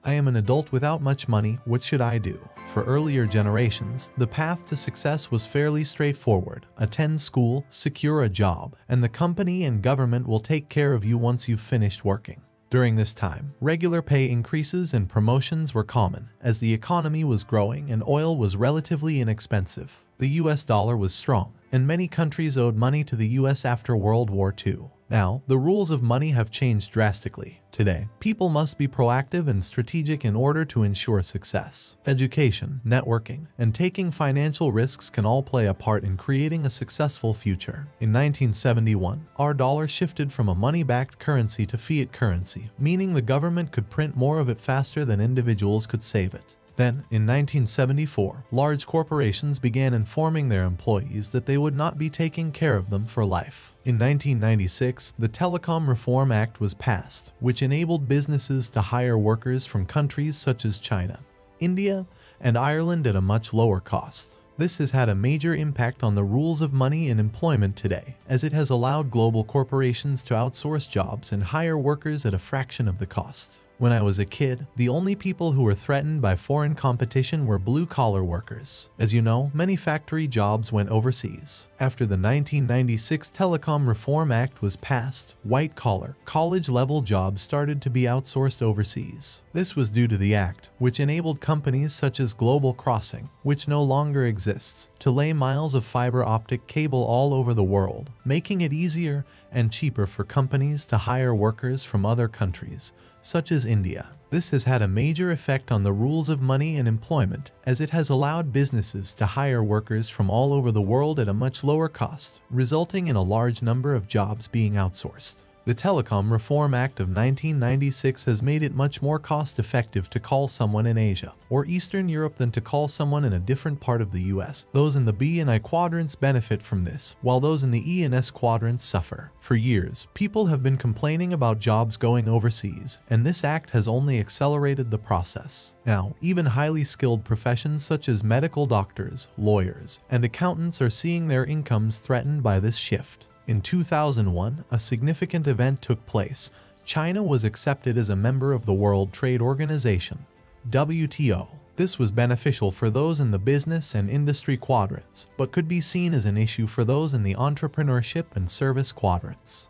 I am an adult without much money, what should I do? For earlier generations, the path to success was fairly straightforward. Attend school, secure a job, and the company and government will take care of you once you've finished working. During this time, regular pay increases and promotions were common, as the economy was growing and oil was relatively inexpensive. The US dollar was strong, and many countries owed money to the US after World War II. Now, the rules of money have changed drastically. Today, people must be proactive and strategic in order to ensure success. Education, networking, and taking financial risks can all play a part in creating a successful future. In 1971, our dollar shifted from a money-backed currency to fiat currency, meaning the government could print more of it faster than individuals could save it. Then, in 1974, large corporations began informing their employees that they would not be taking care of them for life. In 1996, the Telecom Reform Act was passed, which enabled businesses to hire workers from countries such as China, India, and Ireland at a much lower cost. This has had a major impact on the rules of money and employment today, as it has allowed global corporations to outsource jobs and hire workers at a fraction of the cost. When I was a kid, the only people who were threatened by foreign competition were blue-collar workers. As you know, many factory jobs went overseas. After the 1996 Telecom Reform Act was passed, white-collar, college-level jobs started to be outsourced overseas. This was due to the act, which enabled companies such as Global Crossing, which no longer exists, to lay miles of fiber optic cable all over the world, making it easier and cheaper for companies to hire workers from other countries, such as India. This has had a major effect on the rules of money and employment, as it has allowed businesses to hire workers from all over the world at a much lower cost, resulting in a large number of jobs being outsourced. The Telecom Reform Act of 1996 has made it much more cost-effective to call someone in Asia or Eastern Europe than to call someone in a different part of the US. Those in the B and I quadrants benefit from this, while those in the E and S quadrants suffer. For years, people have been complaining about jobs going overseas, and this act has only accelerated the process. Now, even highly skilled professions such as medical doctors, lawyers, and accountants are seeing their incomes threatened by this shift. In 2001, a significant event took place. China was accepted as a member of the World Trade Organization, WTO. This was beneficial for those in the business and industry quadrants, but could be seen as an issue for those in the entrepreneurship and service quadrants.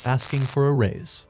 Asking for a raise.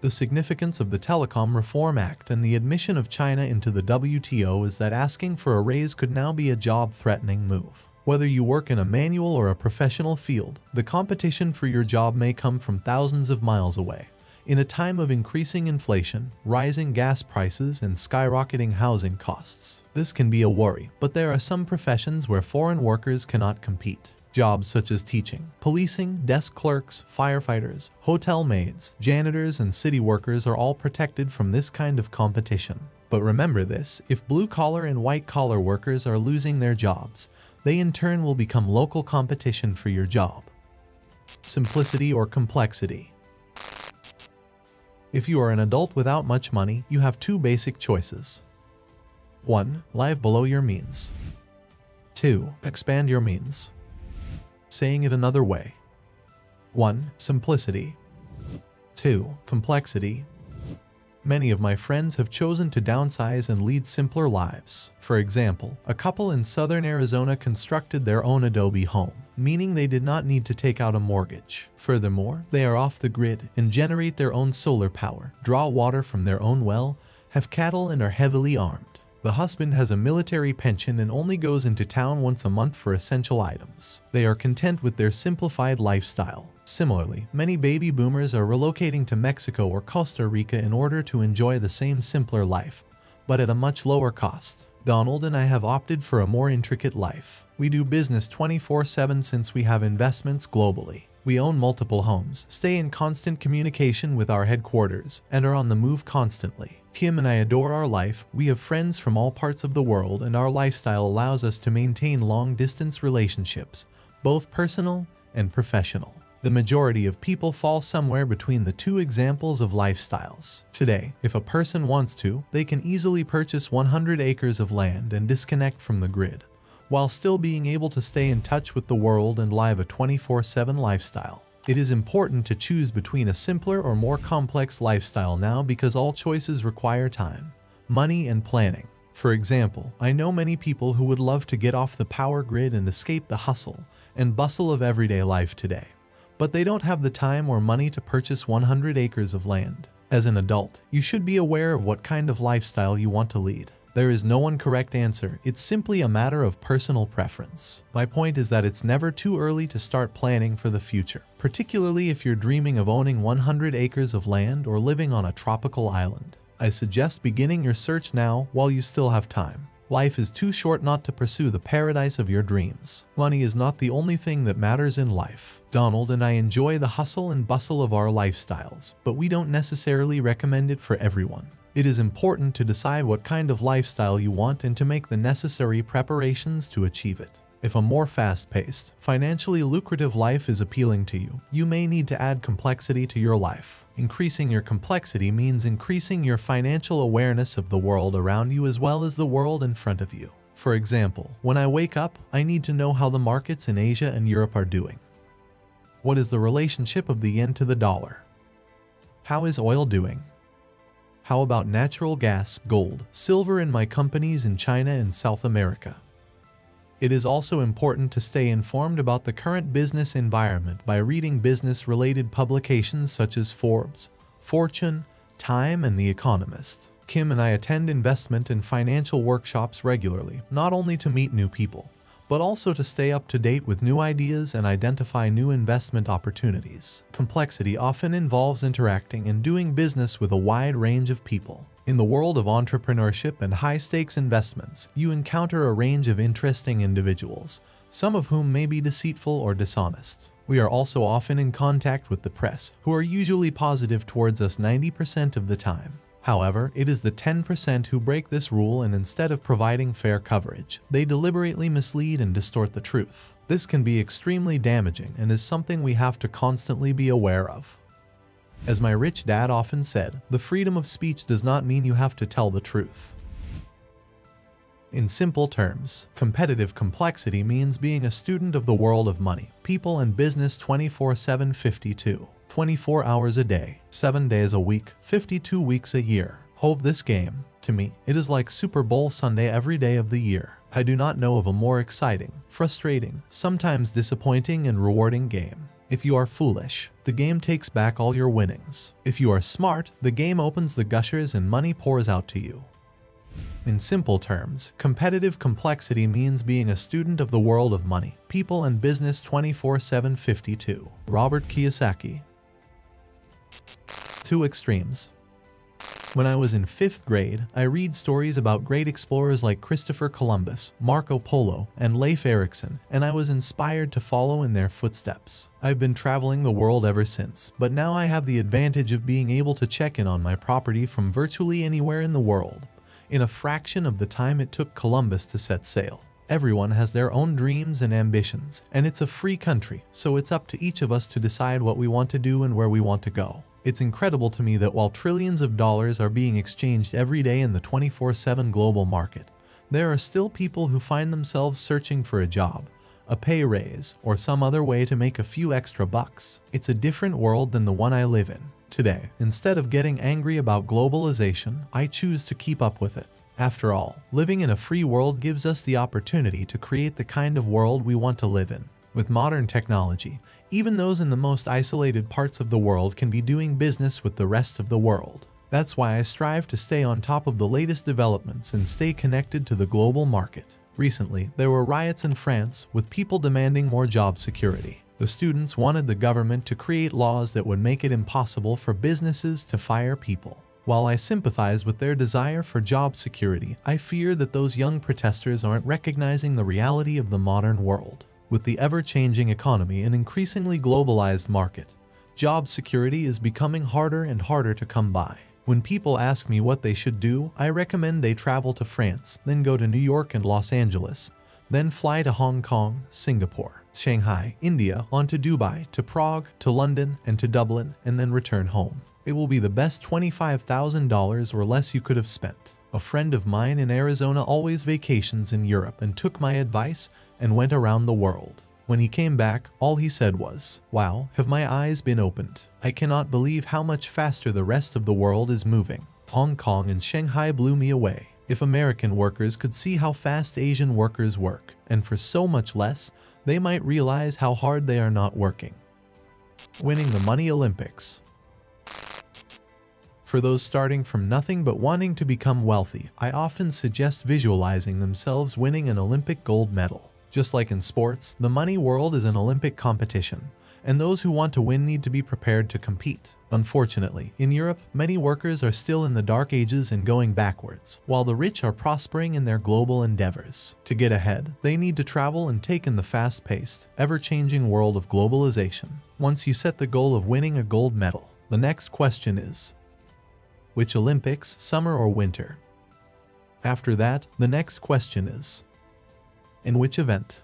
The significance of the Telecom Reform Act and the admission of China into the WTO is that asking for a raise could now be a job-threatening move. Whether you work in a manual or a professional field, the competition for your job may come from thousands of miles away. In a time of increasing inflation, rising gas prices, and skyrocketing housing costs, this can be a worry, but there are some professions where foreign workers cannot compete. Jobs such as teaching, policing, desk clerks, firefighters, hotel maids, janitors, and city workers are all protected from this kind of competition. But remember this, if blue-collar and white-collar workers are losing their jobs, they in turn will become local competition for your job. Simplicity or complexity. If you are an adult without much money, you have two basic choices. 1. Live below your means. 2. Expand your means. Saying it another way. 1. Simplicity. 2. Complexity. Many of my friends have chosen to downsize and lead simpler lives. For example, a couple in southern Arizona constructed their own adobe home, meaning they did not need to take out a mortgage. Furthermore, they are off the grid and generate their own solar power, draw water from their own well, have cattle, and are heavily armed. The husband has a military pension and only goes into town once a month for essential items. They are content with their simplified lifestyle. Similarly, many baby boomers are relocating to Mexico or Costa Rica in order to enjoy the same simpler life, but at a much lower cost. Donald and I have opted for a more intricate life. We do business 24/7 since we have investments globally. We own multiple homes, stay in constant communication with our headquarters, and are on the move constantly. Kim and I adore our life, we have friends from all parts of the world, and our lifestyle allows us to maintain long-distance relationships, both personal and professional. The majority of people fall somewhere between the two examples of lifestyles. Today, if a person wants to, they can easily purchase 100 acres of land and disconnect from the grid, while still being able to stay in touch with the world and live a 24/7 lifestyle. It is important to choose between a simpler or more complex lifestyle now because all choices require time, money, and planning. For example, I know many people who would love to get off the power grid and escape the hustle and bustle of everyday life today, but they don't have the time or money to purchase 100 acres of land. As an adult, you should be aware of what kind of lifestyle you want to lead. There is no one correct answer, it's simply a matter of personal preference. My point is that it's never too early to start planning for the future, particularly if you're dreaming of owning 100 acres of land or living on a tropical island. I suggest beginning your search now while you still have time. Life is too short not to pursue the paradise of your dreams. Money is not the only thing that matters in life. Donald and I enjoy the hustle and bustle of our lifestyles, but we don't necessarily recommend it for everyone. It is important to decide what kind of lifestyle you want and to make the necessary preparations to achieve it. If a more fast-paced, financially lucrative life is appealing to you, you may need to add complexity to your life. Increasing your complexity means increasing your financial awareness of the world around you as well as the world in front of you. For example, when I wake up, I need to know how the markets in Asia and Europe are doing. What is the relationship of the yen to the dollar? How is oil doing? How about natural gas, gold, silver in my companies in China and South America? It is also important to stay informed about the current business environment by reading business-related publications such as Forbes, Fortune, Time, and The Economist. Kim and I attend investment and financial workshops regularly, not only to meet new people, but also to stay up to date with new ideas and identify new investment opportunities. Complexity often involves interacting and doing business with a wide range of people. In the world of entrepreneurship and high-stakes investments, you encounter a range of interesting individuals, some of whom may be deceitful or dishonest. We are also often in contact with the press, who are usually positive towards us 90% of the time. However, it is the 10% who break this rule, and instead of providing fair coverage, they deliberately mislead and distort the truth. This can be extremely damaging and is something we have to constantly be aware of. As my rich dad often said, the freedom of speech does not mean you have to tell the truth. In simple terms, competitive complexity means being a student of the world of money, people, and business 24/7, 24 hours a day, 7 days a week, 52 weeks a year. This game, to me, it is like Super Bowl Sunday every day of the year. I do not know of a more exciting, frustrating, sometimes disappointing, and rewarding game. If you are foolish, the game takes back all your winnings. If you are smart, the game opens the gushers and money pours out to you. In simple terms, competitive complexity means being a student of the world of money, people, and business 24/7, 52. Robert Kiyosaki. Two extremes. When I was in 5th grade, I read stories about great explorers like Christopher Columbus, Marco Polo, and Leif Erikson, and I was inspired to follow in their footsteps. I've been traveling the world ever since, but now I have the advantage of being able to check in on my property from virtually anywhere in the world, in a fraction of the time it took Columbus to set sail. Everyone has their own dreams and ambitions, and it's a free country, so it's up to each of us to decide what we want to do and where we want to go. It's incredible to me that while trillions of dollars are being exchanged every day in the 24/7 global market, there are still people who find themselves searching for a job, a pay raise, or some other way to make a few extra bucks. It's a different world than the one I live in. Today, instead of getting angry about globalization, I choose to keep up with it. After all, living in a free world gives us the opportunity to create the kind of world we want to live in. With modern technology, even those in the most isolated parts of the world can be doing business with the rest of the world. That's why I strive to stay on top of the latest developments and stay connected to the global market. Recently, there were riots in France, with people demanding more job security. The students wanted the government to create laws that would make it impossible for businesses to fire people. While I sympathize with their desire for job security, I fear that those young protesters aren't recognizing the reality of the modern world. With the ever-changing economy and increasingly globalized market, job security is becoming harder and harder to come by. When people ask me what they should do, I recommend they travel to France, then go to New York and Los Angeles, then fly to Hong Kong, Singapore, Shanghai, India, on to Dubai, to Prague, to London, and to Dublin, and then return home. It will be the best $25,000 or less you could have spent. A friend of mine in Arizona always vacations in Europe and took my advice and went around the world. When he came back, all he said was, "Wow, have my eyes been opened? I cannot believe how much faster the rest of the world is moving. Hong Kong and Shanghai blew me away. If American workers could see how fast Asian workers work, and for so much less, they might realize how hard they are not working." Winning the Money Olympics. For those starting from nothing but wanting to become wealthy, I often suggest visualizing themselves winning an Olympic gold medal. Just like in sports, the money world is an Olympic competition, and those who want to win need to be prepared to compete. Unfortunately, in Europe, many workers are still in the dark ages and going backwards, while the rich are prospering in their global endeavors. To get ahead, they need to travel and take in the fast-paced, ever-changing world of globalization. Once you set the goal of winning a gold medal, the next question is, which Olympics, summer or winter? After that, the next question is, in which event?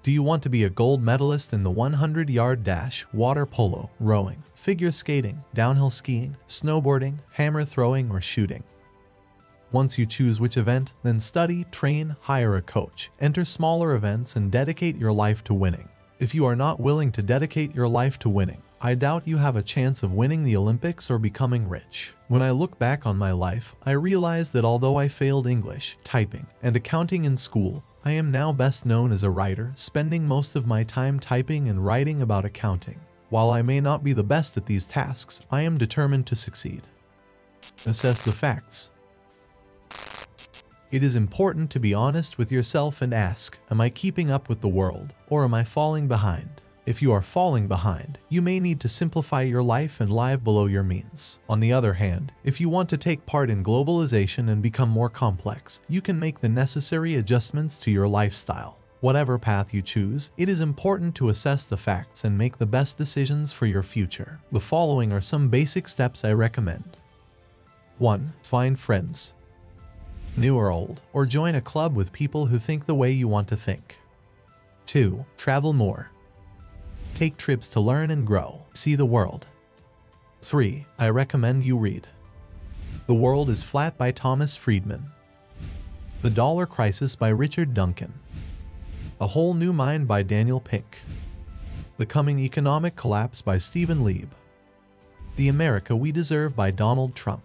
Do you want to be a gold medalist in the 100-yard dash, water polo, rowing, figure skating, downhill skiing, snowboarding, hammer throwing, or shooting? Once you choose which event, then study, train, hire a coach, enter smaller events, and dedicate your life to winning. If you are not willing to dedicate your life to winning, I doubt you have a chance of winning the Olympics or becoming rich. When I look back on my life, I realize that although I failed English, typing, and accounting in school, I am now best known as a writer, spending most of my time typing and writing about accounting. While I may not be the best at these tasks, I am determined to succeed. Assess the facts. It is important to be honest with yourself and ask, am I keeping up with the world, or am I falling behind? If you are falling behind, you may need to simplify your life and live below your means. On the other hand, if you want to take part in globalization and become more complex, you can make the necessary adjustments to your lifestyle. Whatever path you choose, it is important to assess the facts and make the best decisions for your future. The following are some basic steps I recommend. 1. Find friends, new or old, or join a club with people who think the way you want to think. 2. Travel more. Take trips to learn and grow, see the world. 3. I recommend you read The World is Flat by Thomas Friedman, The Dollar Crisis by Richard Duncan, A Whole New Mind by Daniel Pink, The Coming Economic Collapse by Stephen Lieb, The America We Deserve by Donald Trump.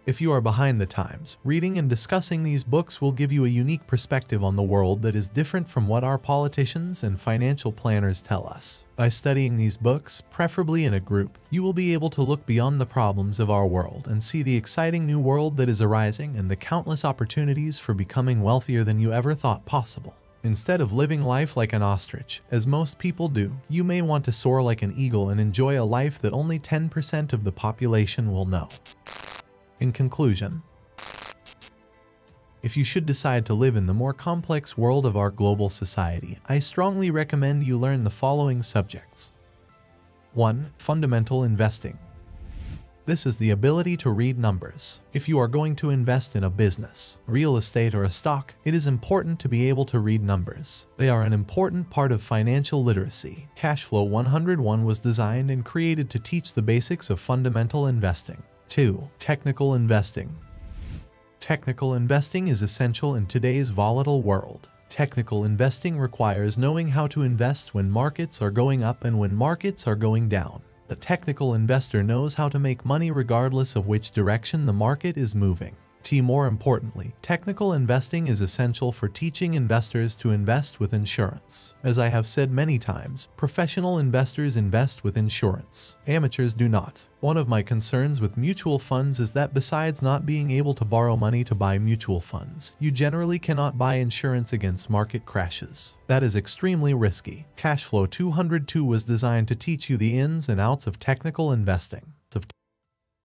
If you are behind the times, reading and discussing these books will give you a unique perspective on the world that is different from what our politicians and financial planners tell us. By studying these books, preferably in a group, you will be able to look beyond the problems of our world and see the exciting new world that is arising and the countless opportunities for becoming wealthier than you ever thought possible. Instead of living life like an ostrich, as most people do, you may want to soar like an eagle and enjoy a life that only 10% of the population will know. In conclusion, if you should decide to live in the more complex world of our global society, I strongly recommend you learn the following subjects. 1. Fundamental investing. This is the ability to read numbers. If you are going to invest in a business, real estate, or a stock, it is important to be able to read numbers. They are an important part of financial literacy. Cashflow 101 was designed and created to teach the basics of fundamental investing. 2. Technical investing. Technical investing is essential in today's volatile world. Technical investing requires knowing how to invest when markets are going up and when markets are going down. The technical investor knows how to make money regardless of which direction the market is moving. More importantly, technical investing is essential for teaching investors to invest with insurance. As I have said many times, professional investors invest with insurance. Amateurs do not. One of my concerns with mutual funds is that besides not being able to borrow money to buy mutual funds, you generally cannot buy insurance against market crashes. That is extremely risky. Cashflow 202 was designed to teach you the ins and outs of technical investing.